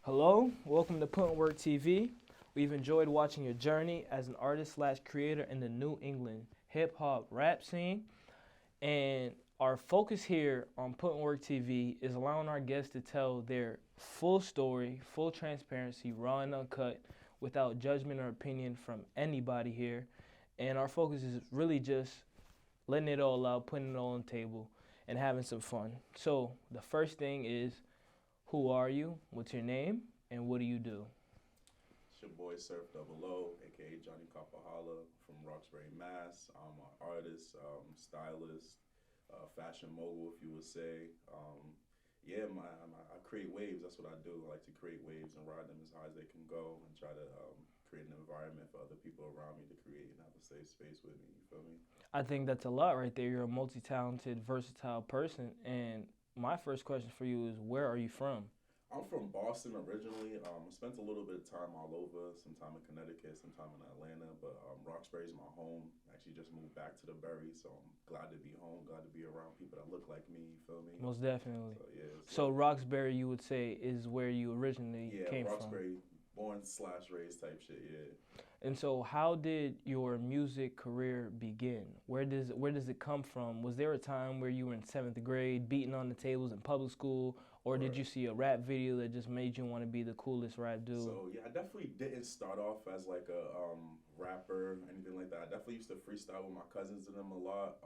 Hello, welcome to PUTINWORKTV. We've enjoyed watching your journey as an artist slash creator in the New England hip hop rap scene. And our focus here on PUTINWORKTV is allowing our guests to tell their full story, full transparency, raw and uncut, without judgment or opinion from anybody here. And our focus is really just letting it all out, putting it all on the table, and having some fun. So the first thing is, who are you? What's your name? And what do you do? It's your boy Surf00, aka Johnny Capahala from Roxbury, Mass. I'm an artist, stylist, fashion mogul, if you would say. Yeah, I create waves. That's what I do. I like to create waves and ride them as high as they can go, and try to create an environment for other people around me to create and have a safe space with me. You feel me? I think that's a lot right there. You're a multi-talented, versatile person. And my first question for you is, where are you from? I'm from Boston originally. I spent a little bit of time all over, some time in Connecticut, some time in Atlanta, but Roxbury's my home. Actually just moved back to the Berry, so I'm glad to be home, glad to be around people that look like me, you feel me? Most definitely. So yeah. So Roxbury, you would say, is where you originally Yeah, came Roxbury, born slash raised type shit, yeah. And so how did your music career begin? Where does it come from? Was there a time where you were in 7th grade beating on the tables in public school, or did you see a rap video that just made you want to be the coolest rap dude? So yeah, I definitely didn't start off as like a rapper, anything like that. I definitely used to freestyle with my cousins and them a lot.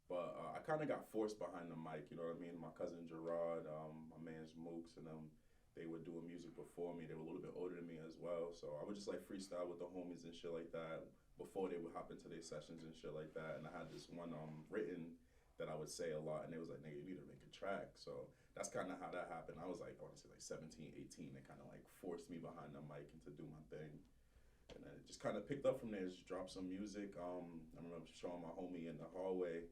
But I kind of got forced behind the mic, you know what I mean? My cousin Gerard, my man's Mooks, and they were doing music before me. They were a little bit older than me as well. So I would just like freestyle with the homies and shit like that before they would hop into their sessions and shit like that. And I had this one written that I would say a lot, and they was like, nigga, you need to make a track. So that's kind of how that happened. I was like, I want to say like 17, 18. They kind of like forced me behind the mic and to do my thing. And then it just kind of picked up from there, just dropped some music. I remember showing my homie in the hallway,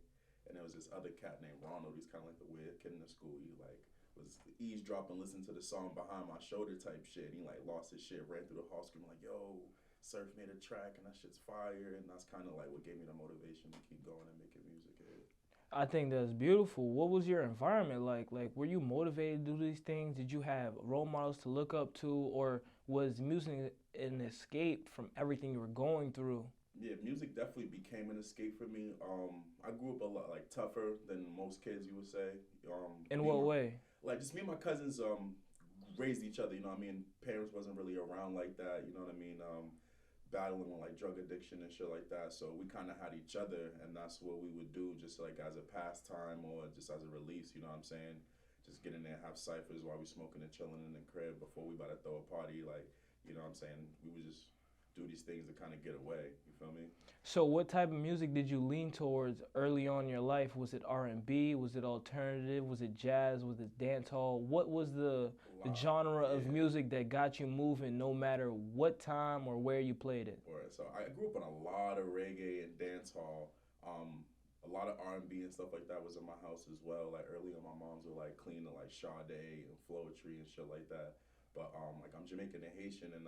and there was this other cat named Ronald. He's kind of like the weird kid in the school. He like was eavesdropping, listening to the song behind my shoulder type shit. And he like lost his shit, ran through the hall screaming like, yo, Surf made a track and that shit's fire. And that's kind of like what gave me the motivation to keep going and making music. Yeah. I think that's beautiful. What was your environment like? Like, were you motivated to do these things? Did you have role models to look up to, or was music an escape from everything you were going through? Yeah, music definitely became an escape for me. I grew up a lot like tougher than most kids, you would say. In what way? Like just me and my cousins raised each other. You know what I mean? Parents wasn't really around like that. You know what I mean? Battling with like drug addiction and shit like that. So we kind of had each other, and that's what we would do, just like as a pastime or just as a release. You know what I'm saying? Just get in there, have ciphers while we smoking and chilling in the crib before we about to throw a party. Like, you know what I'm saying? We would just do these things to kind of get away. You feel me? So what type of music did you lean towards early on in your life? Was it R&B? Was it alternative? Was it jazz? Was it dancehall? What was the genre of music that got you moving no matter what time or where you played it? Right. So I grew up on a lot of reggae and dancehall. A lot of R&B and stuff like that was in my house as well. Like early on, my moms would like clean to like Sade and Floetry and shit like that. But like I'm Jamaican and Haitian, and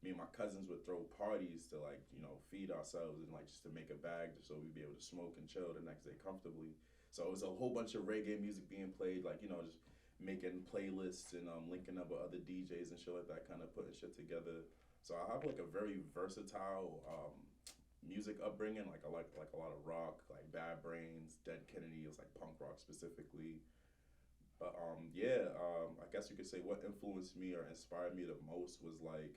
me and my cousins would throw parties to like feed ourselves and like just to make a bag just so we'd be able to smoke and chill the next day comfortably. So it was a whole bunch of reggae music being played, like just making playlists and linking up with other DJs and shit like that, kind of putting shit together. So I have like a very versatile music upbringing. Like I like a lot of rock, like Bad Brains, Dead Kennedy. It was like punk rock specifically. But yeah, I guess you could say what influenced me or inspired me the most was like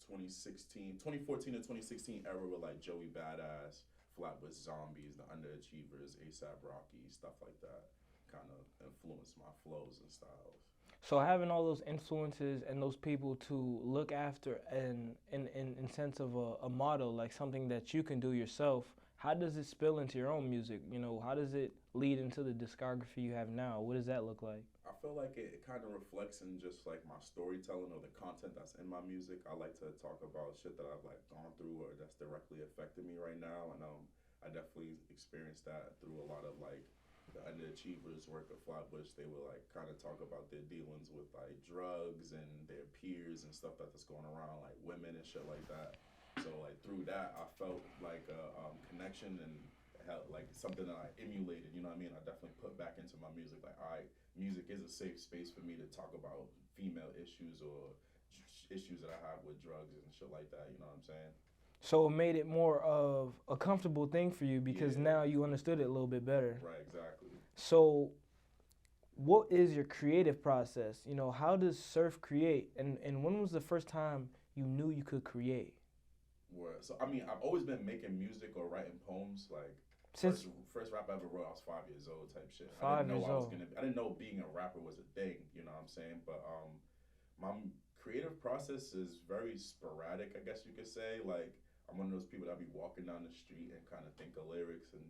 2014 to 2016 era with like Joey Badass, Flatbush Zombies, The Underachievers, ASAP Rocky, stuff like that. Kind of influenced my flows and styles. So having all those influences and those people to look after and in sense of a model, like something that you can do yourself, how does it spill into your own music? How does it lead into the discography you have now? What does that look like? I feel like it kind of reflects in just like my storytelling or the content that's in my music. I like to talk about shit that I've like gone through or that's directly affecting me right now, and I definitely experienced that through a lot of like the underachievers work at Flatbush. They would like kind of talk about their dealings with like drugs and their peers and stuff that's going around, like women and shit like that. So like through that, I felt like a connection and like something that I emulated. You know what I mean? I definitely put back into my music. Like, all right, music is a safe space for me to talk about female issues or issues that I have with drugs and shit like that. You know what I'm saying? So it made it more of a comfortable thing for you because Yeah. now you understood it a little bit better. Right. Exactly. So what is your creative process? You know, how does Surf create? And when was the first time you knew you could create? So I mean, I've always been making music or writing poems. Like Since first rap I ever wrote, I was 5 years old, type shit. I didn't five know years I was old. gonna. I didn't know being a rapper was a thing. You know what I'm saying? But my creative process is very sporadic, I guess you could say. Like I'm one of those people that be walking down the street and kind of think of lyrics and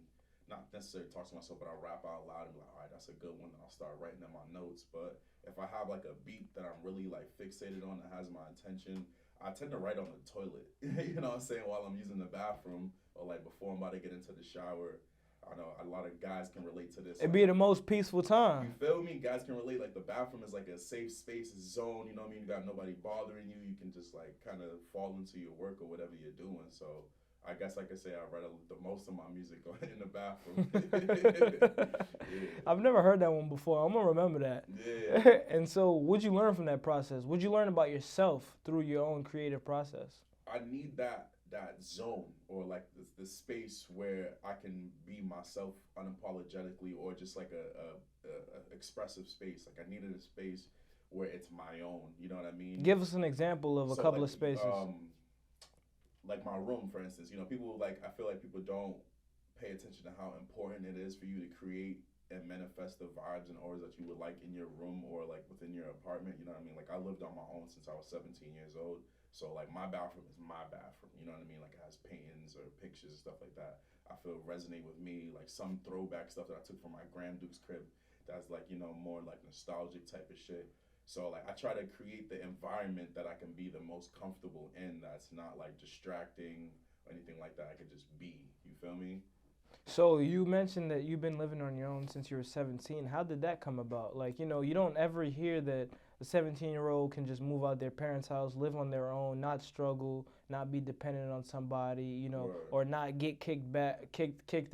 not necessarily talk to myself, but I'll rap out loud and be like, all right, that's a good one. And I'll start writing in my notes. But if I have like a beat that I'm really like fixated on that has my attention, I tend to write on the toilet. You know what I'm saying? While I'm using the bathroom or like before I'm about to get into the shower. I know a lot of guys can relate to this. It'd Like, be the most peaceful you time. feel me? Guys can relate. Like the bathroom is like a safe space zone. You know what I mean? You got nobody bothering you. You can just like kind of fall into your work or whatever you're doing. So I guess I could say I write the most of my music in the bathroom. Yeah. I've never heard that one before. I'm gonna remember that. Yeah. And so, what'd you learn from that process? What'd you learn about yourself through your own creative process? I need that zone or like the space where I can be myself unapologetically or just like a expressive space. Like I needed a space where it's my own. You know what I mean? Give us an example of a So, couple like, of spaces. Like my room, for instance. You know, people like I feel like people don't pay attention to how important it is for you to create and manifest the vibes and auras that you would like in your room or like within your apartment. You know what I mean? Like I lived on my own since I was 17 years old. So like my bathroom is my bathroom. You know what I mean? Like it has paintings or pictures and stuff like that. I feel resonate with me. Like some throwback stuff that I took from my Grand Duke's crib that's like, you know, more like nostalgic type of shit. So like I try to create the environment that I can be the most comfortable in that's not like distracting or anything like that. I could just be. You feel me? So you mentioned that you've been living on your own since you were 17. How did that come about? Like, you know, you don't ever hear that a 17-year-old can just move out their parents' house, live on their own, not struggle, not be dependent on somebody, you know, Word. or not get kicked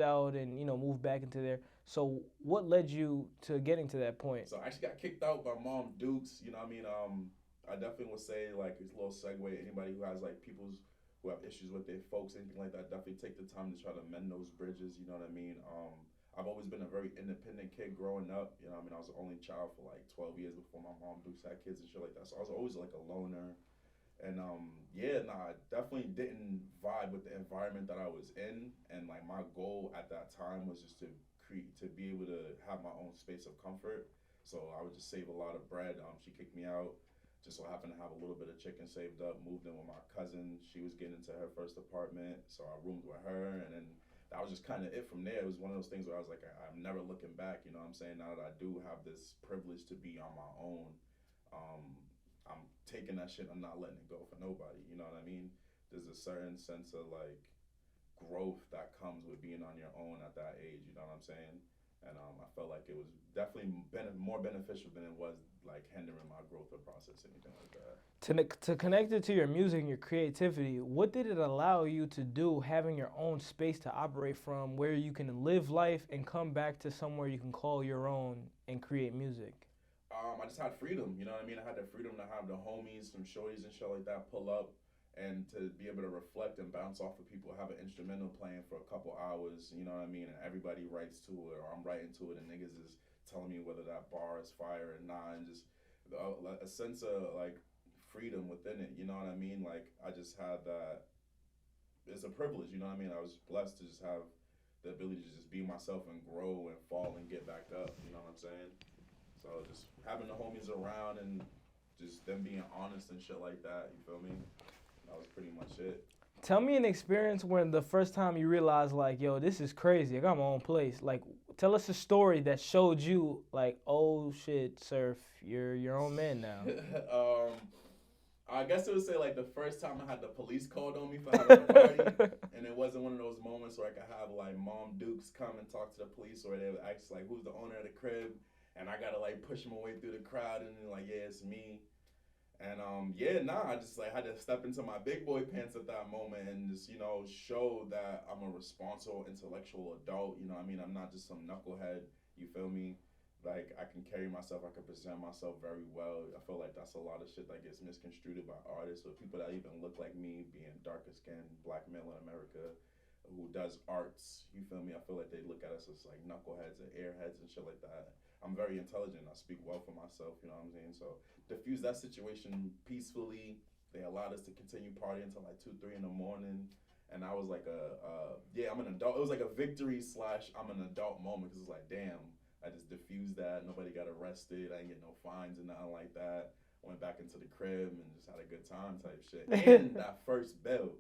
out and, you know, move back into there. So what led you to getting to that point? So I actually got kicked out by Mom Dukes. You know what I mean? I definitely would say like it's a little segue. Anybody who has like people's who have issues with their folks, anything like that, definitely take the time to try to mend those bridges. You know what I mean? I've always been a very independent kid growing up. You know what I mean? I was the only child for like 12 years before my mom Dukes had kids and shit like that. So I was always like a loner. And yeah, nah, I definitely didn't vibe with the environment that I was in. And like my goal at that time was just to create, to be able to have my own space of comfort. So I would just save a lot of bread. She kicked me out. Just so happened to have a little bit of chicken saved up. Moved in with my cousin. She was getting into her first apartment, so I roomed with her, and then that was just kind of it from there. It was one of those things where I was like, I'm never looking back. You know what I'm saying? Now that I do have this privilege to be on my own, I'm taking that shit. I'm not letting it go for nobody. You know what I mean? There's a certain sense of like growth that comes with being on your own at that age. You know what I'm saying? And I felt like it was definitely more beneficial than it was like hindering my growth or process, anything like that. To connect it to your music and your creativity, what did it allow you to do having your own space to operate from where you can live life and come back to somewhere you can call your own and create music? I just had freedom, you know what I mean? I had the freedom to have the homies, some shorties and shit like that pull up and to be able to reflect and bounce off of people, have an instrumental playing for a couple hours, you know what I mean? And everybody writes to it or I'm writing to it and niggas is telling me whether that bar is fire or not, and just a sense of like freedom within it, you know what I mean? Like I just had that, it's a privilege, you know what I mean? I was blessed to just have the ability to just be myself and grow and fall and get back up, you know what I'm saying? So just having the homies around and just them being honest and shit like that, you feel me? That was pretty much it. Tell me an experience when the first time you realized, like, yo, this is crazy. I got my own place. Like, tell us a story that showed you, like, oh shit, Surf, you're your own man now. I guess it would say like the first time I had the police called on me for having a party, and it wasn't one of those moments where I could have like Mom Dukes come and talk to the police, or they would ask like who's the owner of the crib, and I gotta like push my way through the crowd and then like yeah it's me. And I just like had to step into my big boy pants at that moment and just, you know, show that I'm a responsible intellectual adult, you know what I mean? I'm not just some knucklehead, you feel me? like I can carry myself, I can present myself very well. I feel like that's a lot of shit that gets misconstrued by artists or people that even look like me, being darker skinned, black male in America, who does arts. You feel me? I feel like they look at us as like knuckleheads and airheads and shit like that. I'm very intelligent. I speak well for myself. You know what I'm saying? So diffuse that situation peacefully. They allowed us to continue partying until like 2, 3 in the morning. And I was like yeah, I'm an adult. It was like a victory slash I'm an adult moment because it's like, damn, I just diffused that. Nobody got arrested. I didn't get no fines and nothing like that. Went back into the crib and just had a good time type shit. And that first bill,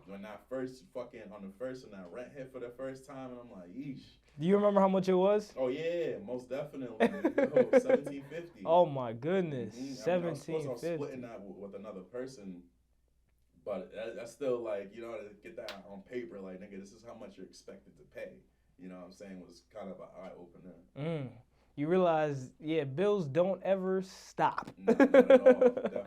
when that first fucking on the first and that rent hit for the first time, and I'm like, yeesh. Do you remember how much it was? Oh yeah, most definitely. Yo, 1750. Oh my goodness, I mean, I was supposed to I was 1750. splitting that with another person, but that's still like, you know, to get that on paper, like, nigga, this is how much you're expected to pay. You know what I'm saying? Was kind of an eye opener. You realize, yeah, bills don't ever stop. No, not at all. Definitely,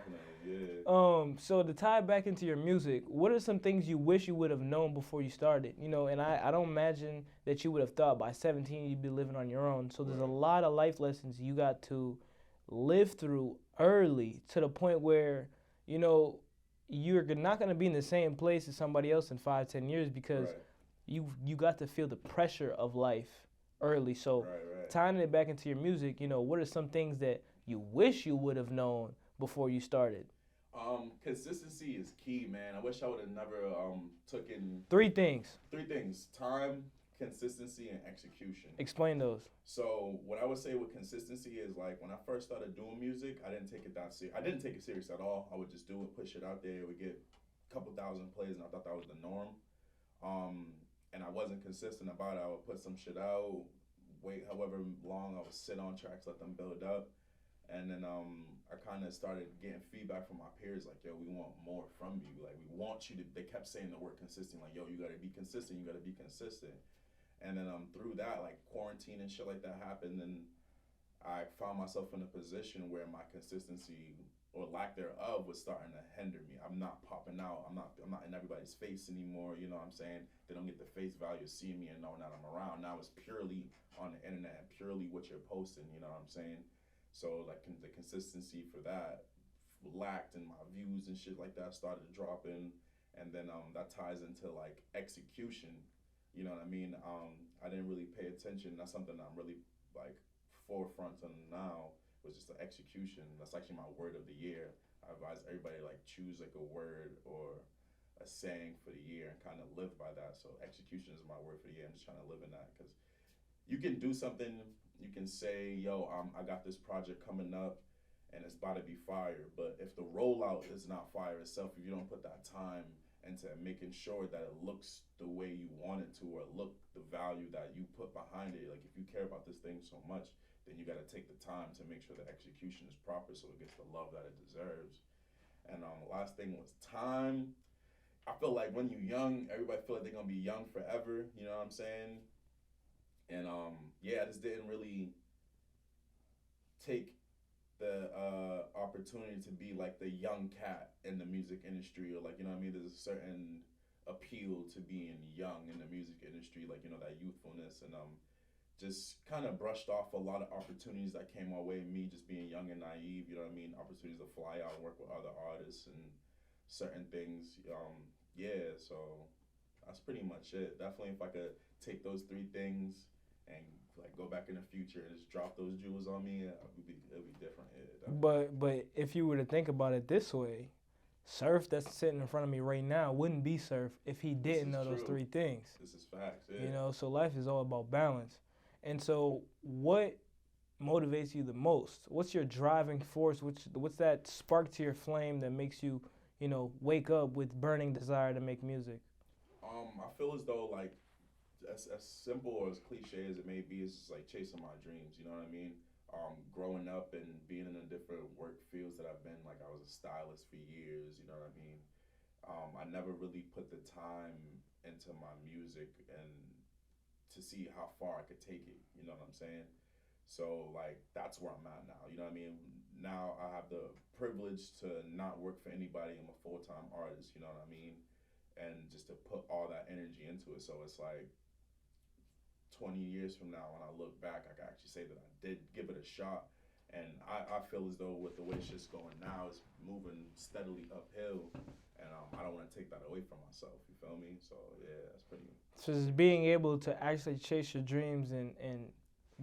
yeah. So to tie it back into your music, what are some things you wish you would have known before you started? You know, and I don't imagine that you would have thought by 17 you'd be living on your own. So there's a lot of life lessons you got to live through early to the point where, you know, you're not going to be in the same place as somebody else in 5, 10 years because you got to feel the pressure of life early. So tying it back into your music, you know, what are some things that you wish you would have known before you started? Consistency is key, man. I wish I would have never taken Three things. Time, consistency, and execution. Explain those. So what I would say with consistency is like when I first started doing music, I didn't take it that serious. I didn't take it serious at all. I would just do it, push it out there. It would get a couple thousand plays, and I thought that was the norm. And I wasn't consistent about it. I would put some shit out, wait however long, I would sit on tracks, let them build up. And then I kind of started getting feedback from my peers like, yo, we want more from you. Like, we want you to, they kept saying the word consistent, like, yo, you got to be consistent, you got to be consistent. And then through that, like quarantine and shit like that happened, and I found myself in a position where my consistency or lack thereof was starting to hinder me. I'm not popping out. I'm not in everybody's face anymore. You know what I'm saying? They don't get the face value of seeing me and knowing that I'm around. Now it's purely on the internet and purely what you're posting. You know what I'm saying? So like the consistency for that lacked, and my views and shit like that started dropping. And then that ties into like execution. You know what I mean? I didn't really pay attention. That's something I'm really like forefront on now, was just the execution. That's actually my word of the year. I advise everybody to like choose like a word or a saying for the year and kind of live by that. So execution is my word for the year. I'm just trying to live in that because you can do something. You can say, yo, I got this project coming up and it's about to be fire. But if the rollout is not fire itself, if you don't put that time into making sure that it looks the way you want it to, or look the value that you put behind it, like if you care about this thing so much, then you got to take the time to make sure the execution is proper so it gets the love that it deserves. And the last thing was time. I feel like when you're young, everybody feel like they're gonna be young forever. You know what I'm saying? And yeah, I just didn't really take the opportunity to be like the young cat in the music industry, or like, you know what I mean? There's a certain appeal to being young in the music industry, like, you know, that youthfulness, and just kind of brushed off a lot of opportunities that came my way. Me just being young and naive, you know what I mean? Opportunities to fly out and work with other artists and certain things. Yeah, so that's pretty much it. Definitely, if I could take those three things and like go back in the future and just drop those jewels on me, it'd be different. Yeah, but if you were to think about it this way, Surf that's sitting in front of me right now wouldn't be Surf if he didn't know those three things. This is facts. Yeah. You know, so life is all about balance. And so, what motivates you the most? What's your driving force? What's that spark to your flame that makes you, you know, wake up with burning desire to make music? I feel as though like as simple or as cliche as it may be, it's just like chasing my dreams. You know what I mean? Growing up and being in the different work fields that I've been, like I was a stylist for years. You know what I mean? I never really put the time into my music and to see how far I could take it. You know what I'm saying? So like that's where I'm at now. You know what I mean? Now I have the privilege to not work for anybody. I'm a full-time artist. You know what I mean? And just to put all that energy into it. So it's like 20 years from now, when I look back, I can actually say that I did give it a shot. And I feel as though with the way shit's going now, it's moving steadily uphill. And I don't want to take that away from myself. You feel me? So, yeah, that's pretty. So just being able to actually chase your dreams and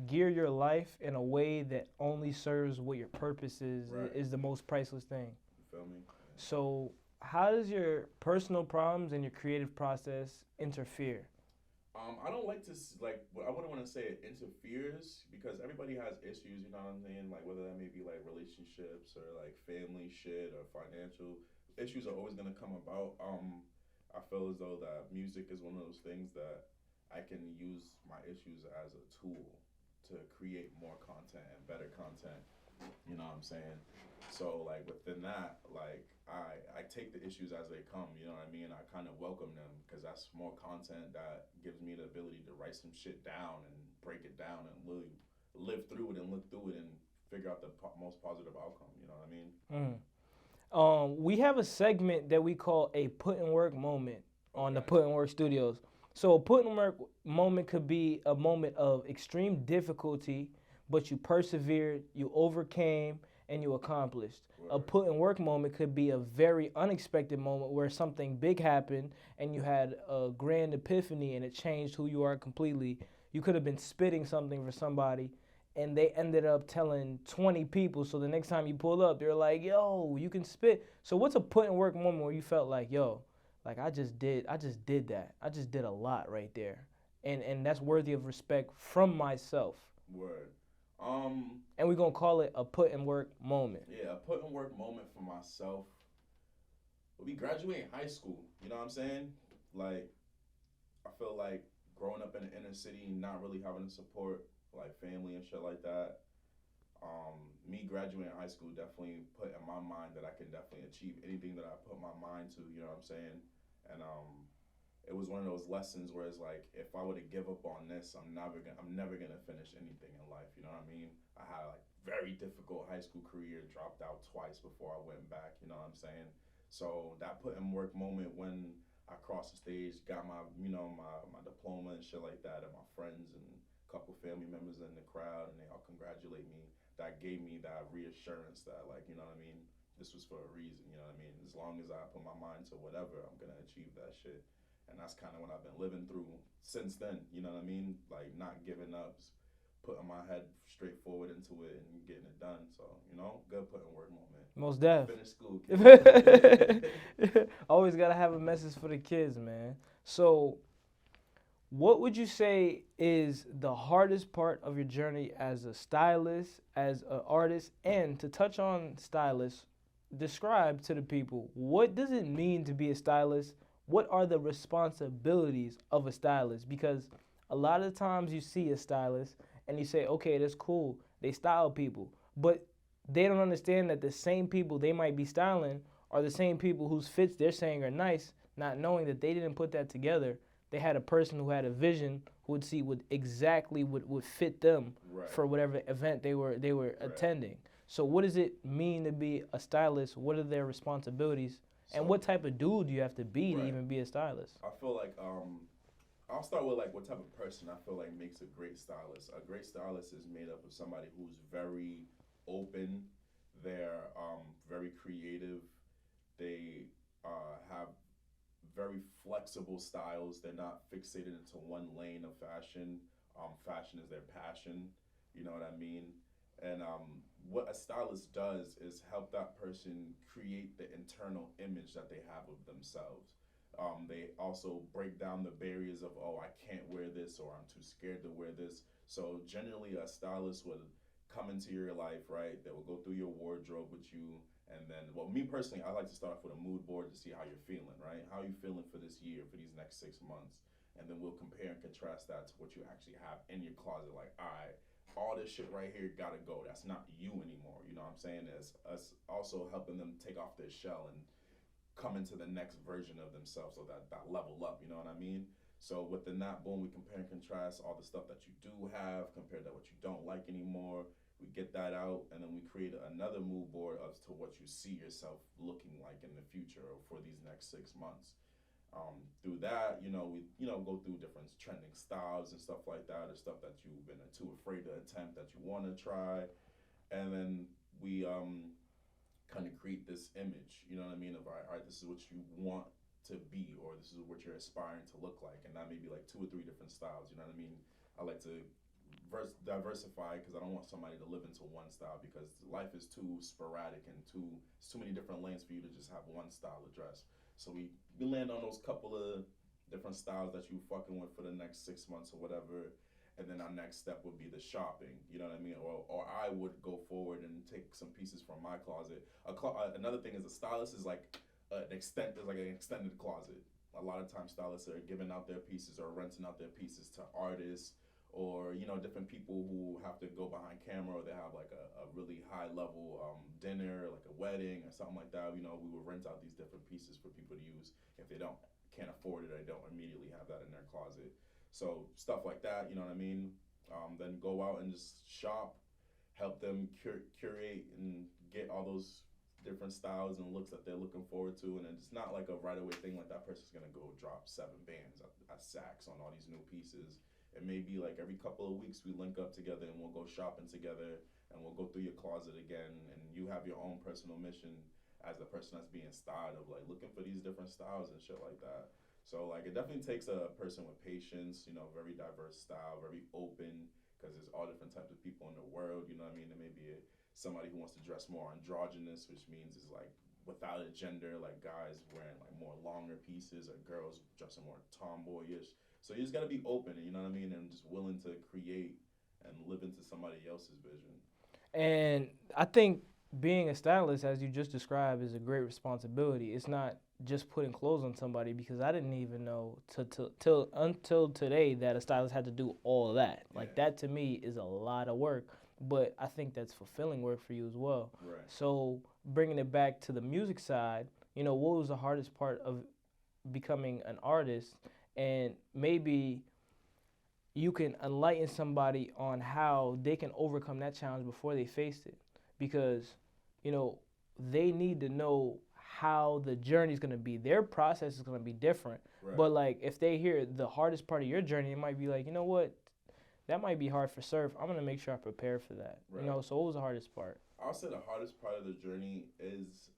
gear your life in a way that only serves what your purpose is Right. is the most priceless thing. You feel me? So how does your personal problems and your creative process interfere? I don't like to I wouldn't want to say it interferes because everybody has issues. You know what I'm saying? Like whether that may be like relationships or like family shit or financial issues are always gonna come about. I feel as though that music is one of those things that I can use my issues as a tool to create more content and better content. You know what I'm saying? So like within that, like I take the issues as they come. You know what I mean? I kind of welcome them because that's more content that gives me the ability to write some shit down and break it down and really live through it and look through it and figure out the most positive outcome. You know what I mean? We have a segment that we call a put in work moment on the Okay. Put in Work Studios. So a put in work moment could be a moment of extreme difficulty, but you persevered, you overcame, and you accomplished. A Word. put in work moment could be a very unexpected moment where something big happened and you had a grand epiphany and it changed who you are completely. You could have been spitting something for somebody and they ended up telling 20 people. So the next time you pull up, they're like, yo, you can spit. So what's a put in work moment where you felt like, yo, like I just did that. I just did a lot right there. And that's worthy of respect from myself. Word. And we're gonna call it a put in work moment. Yeah, a put in work moment for myself would be graduating high school. You know what I'm saying? Like, I feel like growing up in the inner city, not really having the support, like family and shit like that. Me graduating high school definitely put in my mind that I can definitely achieve anything that I put my mind to. You know what I'm saying? And it was one of those lessons where it's like, if I were to give up on this, I'm never gonna finish anything in life. You know what I mean? I had like very difficult high school career, dropped out twice before I went back. You know what I'm saying? So that put in work moment when I crossed the stage, got my diploma and shit like that, and my friends and a couple family members in the crowd, and they all congratulate me. That gave me that reassurance that like, you know what I mean, this was for a reason. You know what I mean? As long as I put my mind to whatever, I'm gonna achieve that shit. And that's kind of what I've been living through since then. You know what I mean? Like not giving up, putting my head straight forward into it and getting it done. So good putting work moment. Most def. Finish school. Always gotta have a message for the kids, man. So, what would you say is the hardest part of your journey as a stylist, as an artist, and to touch on stylist, describe to the people what does it mean to be a stylist? What are the responsibilities of a stylist? Because a lot of times you see a stylist and you say, okay, that's cool. They style people, but they don't understand that the same people they might be styling are the same people whose fits they're saying are nice, not knowing that they didn't put that together. They had a person who had a vision who would see what exactly would fit them Right. for whatever event they were Right. attending. So what does it mean to be a stylist? What are their responsibilities? And what type of dude do you have to be to Right. even be a stylist? I feel like I'll start with like what type of person I feel like makes a great stylist. A great stylist is made up of somebody who's very open, they're very creative, they have very flexible styles. They're not fixated into one lane of fashion. Fashion is their passion. You know what I mean? And what a stylist does is help that person create the internal image that they have of themselves. They also break down the barriers of, oh, I can't wear this or I'm too scared to wear this. So generally, a stylist would come into your life, right? That will go through your wardrobe with you. And then, well, me personally, I like to start off with a mood board to see how you're feeling, right? How are you feeling for this year, for these next 6 months? And then we'll compare and contrast that to what you actually have in your closet. Like, all right, all this shit right here gotta go. That's not you anymore. You know what I'm saying? As us also helping them take off their shell and come into the next version of themselves, so that level up. You know what I mean? So within that, boom, we compare and contrast all the stuff that you do have compared to what you don't like anymore. We get that out, and then we create another mood board as to what you see yourself looking like in the future or for these next 6 months. Through that, we go through different trending styles and stuff like that, or stuff that you've been too afraid to attempt that you want to try, and then we kind of create this image. You know what I mean? Of all right, this is what you want to be, or this is what you're aspiring to look like, and that may be like two or three different styles. You know what I mean? I like to diversify because I don't want somebody to live into one style because life is too sporadic and it's too many different lanes for you to just have one style of dress. So we land on those couple of different styles that you fucking with for the next 6 months or whatever, and then our next step would be the shopping. You know what I mean? Or I would go forward and take some pieces from my closet. Another thing is a stylist is like an extended closet. A lot of times stylists are giving out their pieces or renting out their pieces to artists or different people who have to go behind camera or they have like a really high level dinner like a wedding or something like that. We would rent out these different pieces for people to use if they can't afford it or they don't immediately have that in their closet. So stuff like that, you know what I mean? Then go out and just shop, help them curate and get all those different styles and looks that they're looking forward to. And it's not like a right away thing like that person's gonna go drop 7 bands at Saks on all these new pieces. It may be like every couple of weeks we link up together and we'll go shopping together and we'll go through your closet again and you have your own personal mission as the person that's being styled of like looking for these different styles and shit like that. So like it definitely takes a person with patience, very diverse style, very open because there's all different types of people in the world, you know what I mean? There may be somebody who wants to dress more androgynous, which means is like without a gender, like guys wearing like more longer pieces or girls dressing more tomboyish. So you just gotta be open, you know what I mean, and just willing to create and live into somebody else's vision. And I think being a stylist, as you just described, is a great responsibility. It's not just putting clothes on somebody because I didn't even know till until today that a stylist had to do all of that. Like Yeah. that to me is a lot of work, but I think that's fulfilling work for you as well. Right. So bringing it back to the music side, what was the hardest part of becoming an artist, and maybe you can enlighten somebody on how they can overcome that challenge before they face it, because you know they need to know how the journey is going to be. Their process is going to be different. Right. But like if they hear the hardest part of your journey, it might be like, you know what, that might be hard for Surf. I'm going to make sure I prepare for that. Right. So what was the hardest part? I'll say the hardest part of the journey is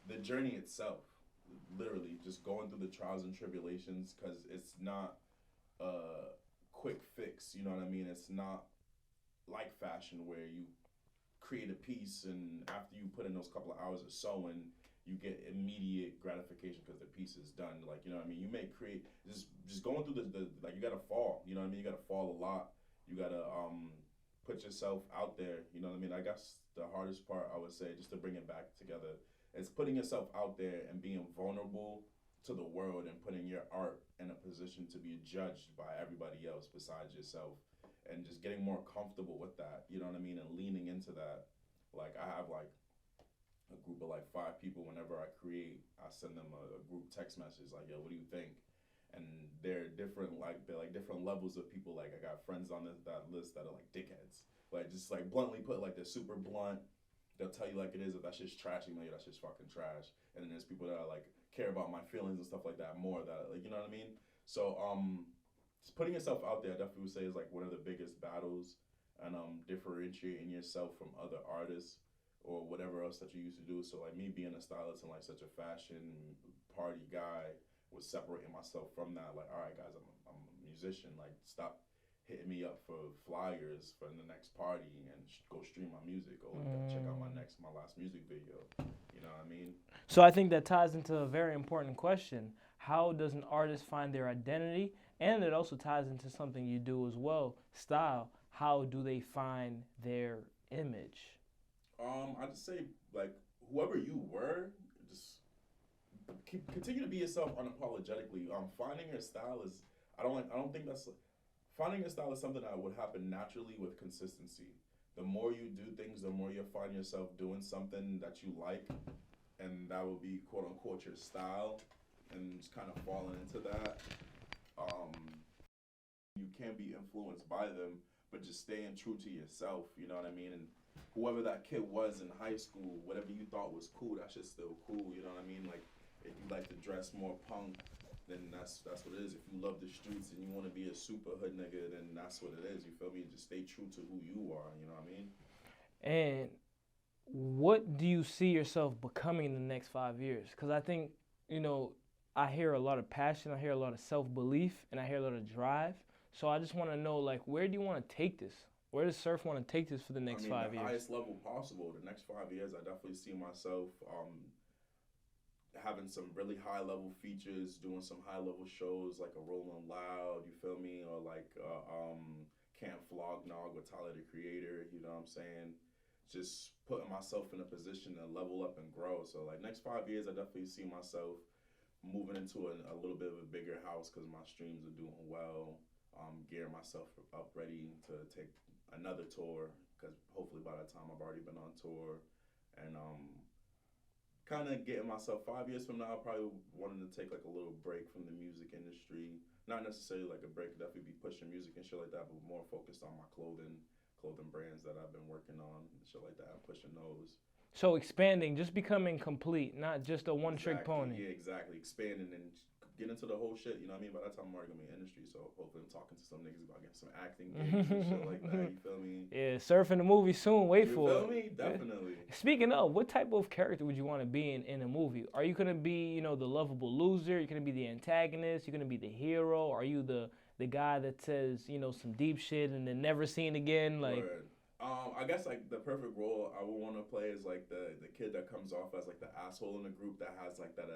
the journey itself. Literally, just going through the trials and tribulations, because it's not a quick fix. You know what I mean? It's not like fashion where you create a piece and after you put in those couple of hours of sewing, you get immediate gratification because the piece is done. Like, you know what I mean? You may create just going through the like you gotta fall. You know what I mean? You gotta fall a lot. You gotta put yourself out there. You know what I mean? I guess the hardest part I would say, just to bring it back together, is putting yourself out there and being vulnerable to the world and putting your art in a position to be judged by everybody else besides yourself, and just getting more comfortable with that, you know what I mean, and leaning into that. Like I have like a group of like 5 people. Whenever I create, I send them a group text message like, yo, what do you think? And they're different, they're like different levels of people. Like I got friends on that list that are like dickheads, like just like bluntly put, like they're super blunt. They'll tell you like it is. If that shit's trash, you know, that shit's fucking trash. And then there's people that are like care about my feelings and stuff like that more. That like, you know what I mean? So just putting yourself out there, I definitely would say is like one of the biggest battles, and differentiating yourself from other artists or whatever else that you used to do. So like me being a stylist and like such a fashion party guy was separating myself from that. Like, all right, guys, I'm a musician. Like, stop hitting me up for flyers for the next party and go stream my music or check out my last music video. You know what I mean? So I think that ties into a very important question. How does an artist find their identity? And it also ties into something you do as well, style. How do they find their image? I'd just say like whoever you were, just continue to be yourself unapologetically. Finding your style is I don't think that's finding your style is something that would happen naturally with consistency. The more you do things, the more you'll find yourself doing something that you like, and that will be quote unquote your style, and just kind of falling into that. Um, you can be influenced by them, but just staying true to yourself. You know what I mean? And whoever that kid was in high school, whatever you thought was cool, that shit's still cool. You know what I mean? Like if you like to dress more punk, then that's what it is. If you love the streets and you want to be a super hood nigga, then that's what it is. You feel me? Just stay true to who you are. You know what I mean? And what do you see yourself becoming in the next 5 years? Because I think, you know, I hear a lot of passion, I hear a lot of self-belief, and I hear a lot of drive. So I just want to know, like, where do you want to take this? Where does Surf want to take this for the next 5 the years? highest level possible. The next 5 years, I definitely see myself having some really high level features, doing some high level shows like a Rollin' Loud, you feel me, or like Camp Flog Nog with Tyler the Creator. You know what I'm saying? Just putting myself in a position to level up and grow. So like next 5 years, I definitely see myself moving into a little bit of a bigger house because my streams are doing well. Gearing myself up ready to take another tour because hopefully by that time I've already been on tour, and kind of getting myself 5 years from now, I probably wanted to take like a little break from the music industry. Not necessarily like a break, definitely be pushing music and shit like that, but more focused on my clothing brands that I've been working on and shit like that, pushing those. So expanding, just becoming complete, not just a one-trick pony. Yeah, exactly. Expanding and get into the whole shit. You know what I mean? By that time, I'm already gonna be in the industry, so hopefully, I'm talking to some niggas about getting some acting gigs and shit like that. You feel me? Yeah, surfing the movie soon. Wait for it. You feel me? Definitely. Speaking of, what type of character would you want to be in a movie? Are you gonna be, you know, the lovable loser? Are you gonna be the antagonist? You're gonna be the hero? Are you the guy that says, you know, some deep shit and then never seen again? Like, Word. I guess like the perfect role I would want to play is like the kid that comes off as like the asshole in the group that has like that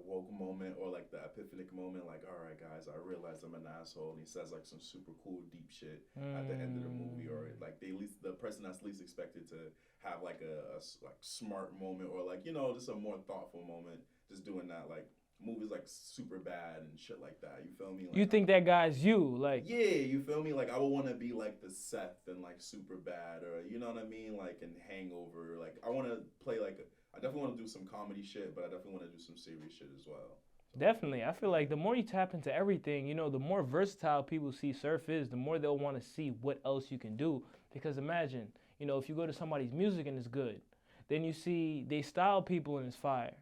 woke moment or like the epiphanic moment. Like, all right, guys, I realize I'm an asshole, and he says like some super cool deep shit at the end of the movie, or like the person that's least expected to have like a like smart moment, or like, you know, just a more thoughtful moment. Just doing that, like movies like Super Bad and shit like that. You feel me? Like, you think that guy's you? Like, yeah, you feel me? Like I would want to be like the Seth and like Super Bad, or you know what I mean? Like in Hangover. Like I want to play like I definitely want to do some comedy shit, but I definitely want to do some serious shit as well. definitely. I feel like the more you tap into everything, you know, the more versatile people see Surf is, the more they'll want to see what else you can do. Because imagine, you know, if you go to somebody's music and it's good, then you see they style people and it's fire.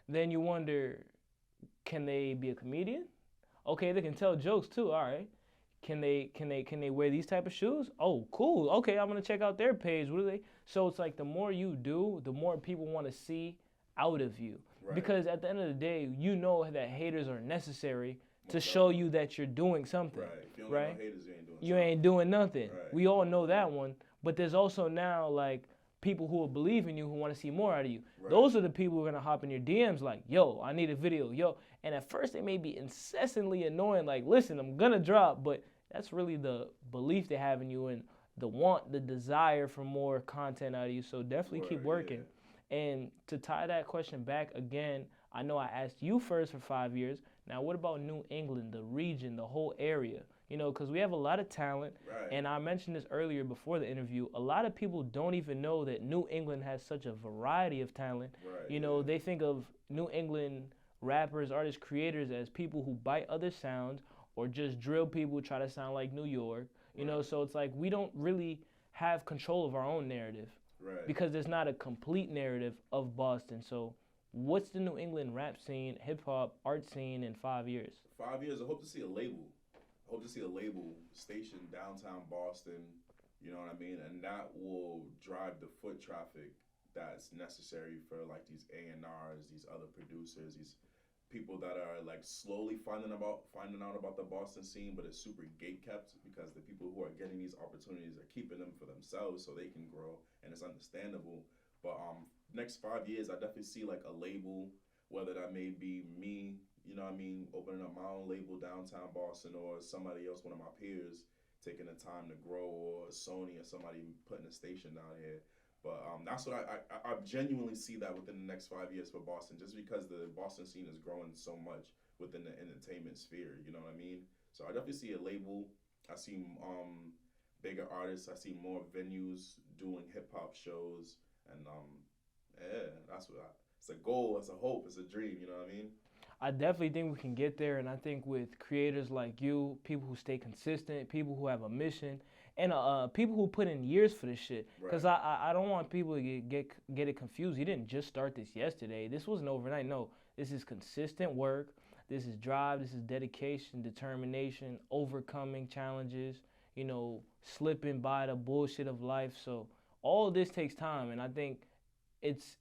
Then you wonder, can they be a comedian? Okay, they can tell jokes too. All right. Can they wear these type of shoes? Oh, cool. Okay, I'm gonna check out their page. What do they? So it's like the more you do, the more people want to see out of you. Right. Because at the end of the day, you know that haters are necessary to Most show definitely. you that you're doing something. Right. If you don't Right? have no haters, you ain't doing You something. ain't doing nothing. Right. We all know that one. But there's also now like people who will believe in you, who want to see more out of you. Right. Those are the people who are gonna hop in your DMs like, yo, I need a video, yo. And at first they may be incessantly annoying, like, listen, I'm gonna drop, but that's really the belief they have in you and the want, the desire for more content out of you. So definitely keep working. Yeah. And to tie that question back again, I know I asked you first for 5 years. Now, what about New England, the region, the whole area? You know, because we have a lot of talent. Right. And I mentioned this earlier before the interview. A lot of people don't even know that New England has such a variety of talent. Right. You know, they think of New England rappers, artists, creators as people who bite other sounds or just drill people who try to sound like New York. You know, so it's like we don't really have control of our own narrative. Right. Because there's not a complete narrative of Boston. So what's the New England rap scene, hip hop, art scene in 5 years? 5 years, I hope to see a label. I hope to see a label stationed downtown Boston, you know what I mean? And that will drive the foot traffic that's necessary for like these A&Rs, these other producers, these people that are like slowly finding out about the Boston scene, but it's super gate kept because the people who are getting these opportunities are keeping them for themselves so they can grow, and it's understandable. But next 5 years, I definitely see like a label, whether that may be me, you know what I mean, opening up my own label downtown Boston, or somebody else, one of my peers, taking the time to grow, or Sony or somebody putting a station down here. But that's what I genuinely see that within the next 5 years for Boston, just because the Boston scene is growing so much within the entertainment sphere. You know what I mean? So I definitely see a label. I see bigger artists. I see more venues doing hip hop shows, and yeah, it's a goal. It's a hope. It's a dream. You know what I mean? I definitely think we can get there, and I think with creators like you, people who stay consistent, people who have a mission, and people who put in years for this shit. Cause Right. I don't want people to get it confused. You didn't just start this yesterday. This wasn't overnight. No, this is consistent work. This is drive. This is dedication, determination, overcoming challenges. You know, slipping by the bullshit of life. So all of this takes time, and I think it's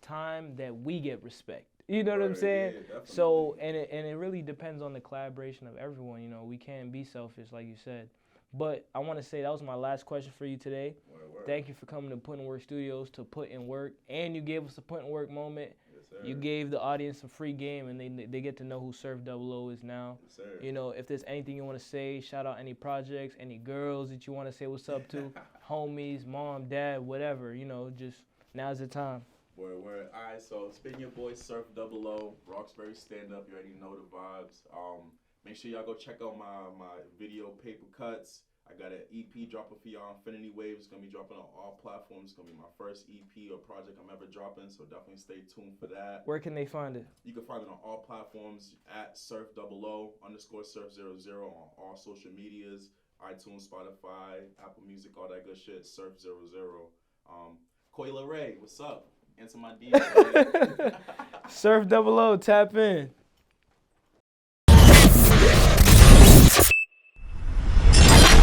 time that we get respect. You know what I'm Right. saying? Yeah, definitely. So and it really depends on the collaboration of everyone. You know, we can't be selfish like you said. But I want to say that was my last question for you today. Word. Thank you for coming to Put in Work Studios to put in work, and you gave us a put in work moment. Yes, sir. You gave the audience a free game, and they get to know who Surf00 is now. Yes, sir. You know, if there's anything you want to say, shout out any projects, any girls that you want to say what's up to, homies, mom, dad, whatever. You know, just now's the time. Word. All right, so it's been your boy Surf00, Roxbury Stand Up. You already know the vibes. Make sure y'all go check out my video Paper Cuts. I got an EP dropping for y'all, Infinity Waves. It's gonna be dropping on all platforms. It's gonna be my first EP or project I'm ever dropping, so definitely stay tuned for that. Where can they find it? You can find it on all platforms at Surf00 _ Surf00 on all social medias, iTunes, Spotify, Apple Music, all that good shit. Surf00. Coyle Ray, what's up? Answer my DM. Surf00, tap in.